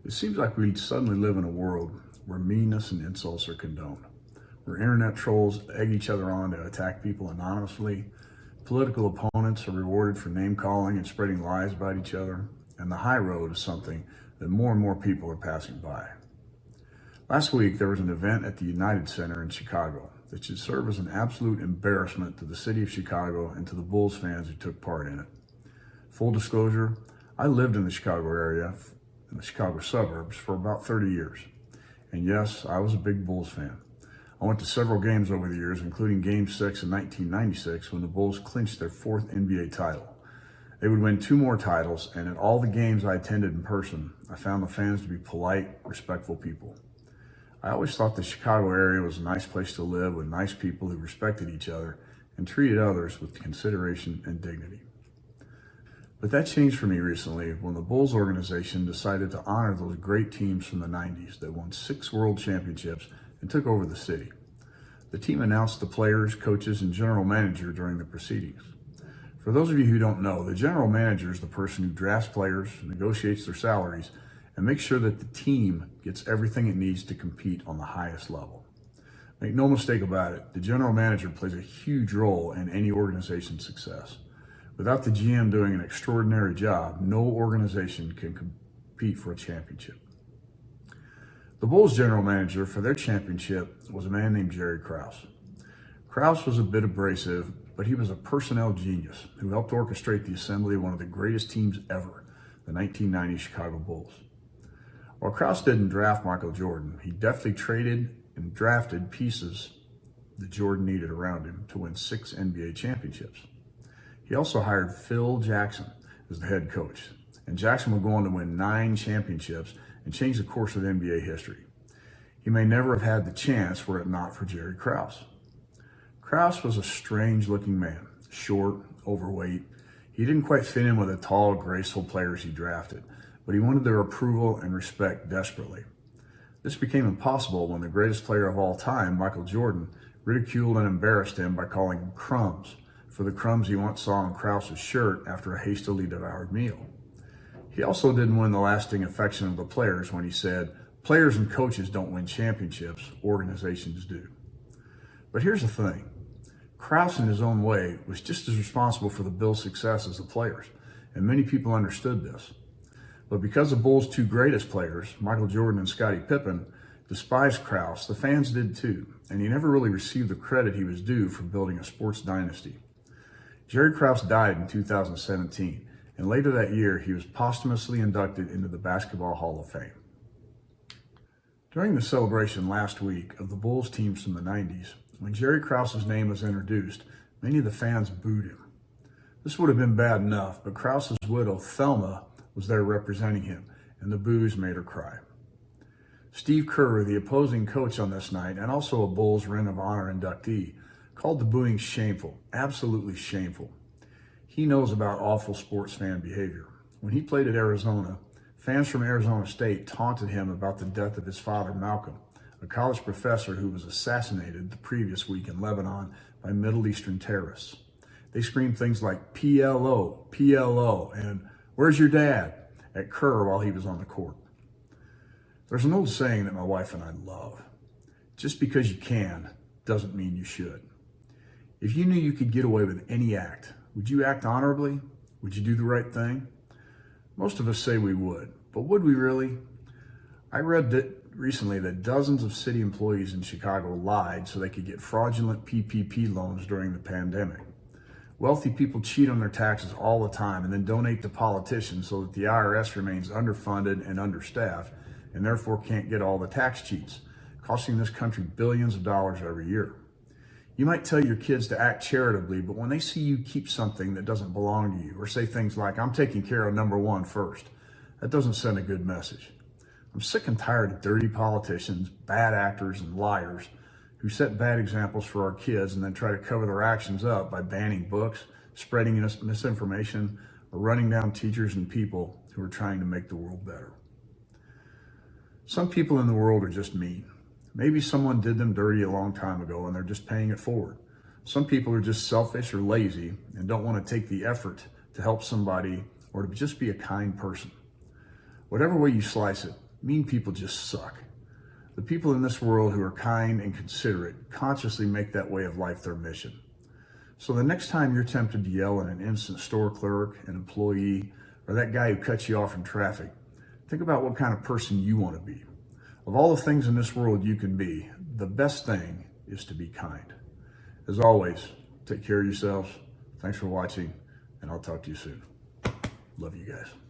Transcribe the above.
It seems like we suddenly live in a world where meanness and insults are condoned, where internet trolls egg each other on to attack people anonymously, political opponents are rewarded for name calling and spreading lies about each other, and the high road is something that more and more people are passing by. Last week, there was an event at the United Center in Chicago that should serve as an absolute embarrassment to the city of Chicago and to the Bulls fans who took part in it. Full disclosure, I lived in the Chicago area, in the Chicago suburbs, for about 30 years. And yes, I was a big Bulls fan. I went to several games over the years, including Game 6 in 1996 when the Bulls clinched their fourth NBA title. They would win 2 more titles, and at all the games I attended in person, I found the fans to be polite, respectful people. I always thought the Chicago area was a nice place to live with nice people who respected each other and treated others with consideration and dignity. But that changed for me recently when the Bulls organization decided to honor those great teams from the 90s that won 6 world championships and took over the city. The team announced the players, coaches, and general manager during the proceedings. For those of you who don't know, the general manager is the person who drafts players, negotiates their salaries, and makes sure that the team gets everything it needs to compete on the highest level. Make no mistake about it, the general manager plays a huge role in any organization's success. Without the GM doing an extraordinary job, no organization can compete for a championship. The Bulls general manager for their championship was a man named Jerry Krause. Krause was a bit abrasive, but he was a personnel genius who helped orchestrate the assembly of one of the greatest teams ever, the 1990 Chicago Bulls. While Krause didn't draft Michael Jordan, he deftly traded and drafted pieces that Jordan needed around him to win 6 NBA championships. He also hired Phil Jackson as the head coach, and Jackson would go on to win 9 championships and change the course of NBA history. He may never have had the chance were it not for Jerry Krause. Krause was a strange-looking man, short, overweight. He didn't quite fit in with the tall, graceful players he drafted, but he wanted their approval and respect desperately. This became impossible when the greatest player of all time, Michael Jordan, ridiculed and embarrassed him by calling him crumbs for the crumbs he once saw on Krause's shirt after a hastily devoured meal. He also didn't win the lasting affection of the players when he said, "Players and coaches don't win championships, organizations do." But here's the thing. Krause, in his own way, was just as responsible for the Bulls' success as the players, and many people understood this. But because the Bulls' 2 greatest players, Michael Jordan and Scottie Pippen, despised Krause, the fans did too, and he never really received the credit he was due for building a sports dynasty. Jerry Krause died in 2017, and later that year he was posthumously inducted into the Basketball Hall of Fame. During the celebration last week of the Bulls teams from the 90s, when Jerry Krause's name was introduced, many of the fans booed him. This would have been bad enough, but Krause's widow, Thelma, was there representing him, and the boos made her cry. Steve Kerr, the opposing coach on this night, and also a Bulls Ring of Honor inductee, called the booing shameful, absolutely shameful. He knows about awful sports fan behavior. When he played at Arizona, fans from Arizona State taunted him about the death of his father, Malcolm, a college professor who was assassinated the previous week in Lebanon by Middle Eastern terrorists. They screamed things like PLO, PLO, and "Where's your dad?" at Kerr while he was on the court. There's an old saying that my wife and I love. Just because you can doesn't mean you should. If you knew you could get away with any act, would you act honorably? Would you do the right thing? Most of us say we would, but would we really? I read that recently that dozens of city employees in Chicago lied so they could get fraudulent PPP loans during the pandemic. Wealthy people cheat on their taxes all the time and then donate to politicians so that the IRS remains underfunded and understaffed and therefore can't get all the tax cheats, costing this country billions of dollars every year. You might tell your kids to act charitably, but when they see you keep something that doesn't belong to you or say things like, "I'm taking care of number 1 first," that doesn't send a good message. I'm sick and tired of dirty politicians, bad actors, and liars who set bad examples for our kids and then try to cover their actions up by banning books, spreading misinformation, or running down teachers and people who are trying to make the world better. Some people in the world are just mean. Maybe someone did them dirty a long time ago and they're just paying it forward. Some people are just selfish or lazy and don't want to take the effort to help somebody or to just be a kind person. Whatever way you slice it, Mean people just suck. The people in this world who are kind and considerate consciously make that way of life their mission. So the next time you're tempted to yell at an innocent store clerk, an employee, or that guy who cuts you off in traffic, think about what kind of person you want to be. Of all the things in this world you can be, the best thing is to be kind. As always, take care of yourselves. Thanks for watching, and I'll talk to you soon. Love you guys.